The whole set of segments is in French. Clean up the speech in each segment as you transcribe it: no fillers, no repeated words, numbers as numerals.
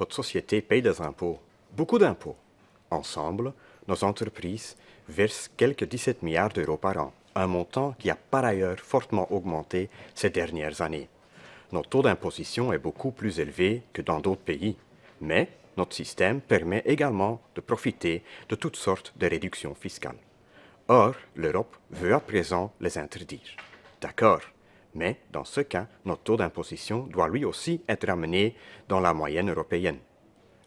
votre société paye des impôts, beaucoup d'impôts. Ensemble, nos entreprises versent quelques 17 milliards d'euros par an, un montant qui a par ailleurs fortement augmenté ces dernières années. Notre taux d'imposition est beaucoup plus élevé que dans d'autres pays, mais notre système permet également de profiter de toutes sortes de réductions fiscales. Or, l'Europe veut à présent les interdire. D'accord, mais dans ce cas, notre taux d'imposition doit lui aussi être amené dans la moyenne européenne.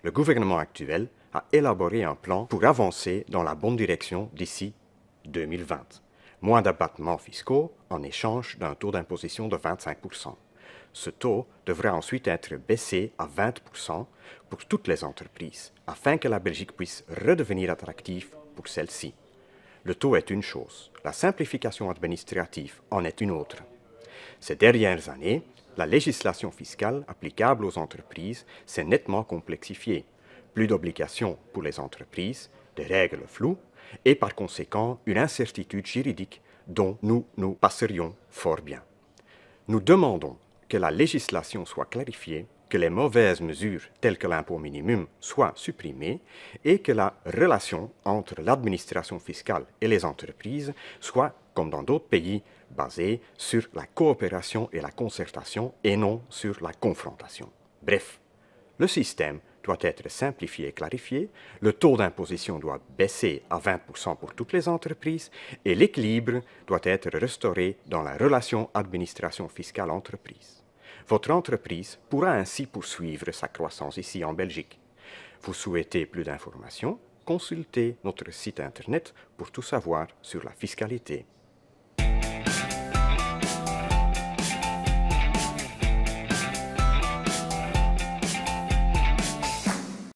Le gouvernement actuel a élaboré un plan pour avancer dans la bonne direction d'ici 2020. Moins d'abattements fiscaux en échange d'un taux d'imposition de 25%. Ce taux devra ensuite être baissé à 20% pour toutes les entreprises, afin que la Belgique puisse redevenir attractive pour celles-ci. Le taux est une chose, la simplification administrative en est une autre. Ces dernières années, la législation fiscale applicable aux entreprises s'est nettement complexifiée. Plus d'obligations pour les entreprises, des règles floues et par conséquent une incertitude juridique dont nous nous passerions fort bien. Nous demandons que la législation soit clarifiée, que les mauvaises mesures telles que l'impôt minimum soient supprimées et que la relation entre l'administration fiscale et les entreprises soit, comme dans d'autres pays, basée sur la coopération et la concertation et non sur la confrontation. Bref, le système doit être simplifié et clarifié, le taux d'imposition doit baisser à 20% pour toutes les entreprises et l'équilibre doit être restauré dans la relation administration fiscale-entreprise. Votre entreprise pourra ainsi poursuivre sa croissance ici en Belgique. Vous souhaitez plus d'informations? Consultez notre site internet pour tout savoir sur la fiscalité.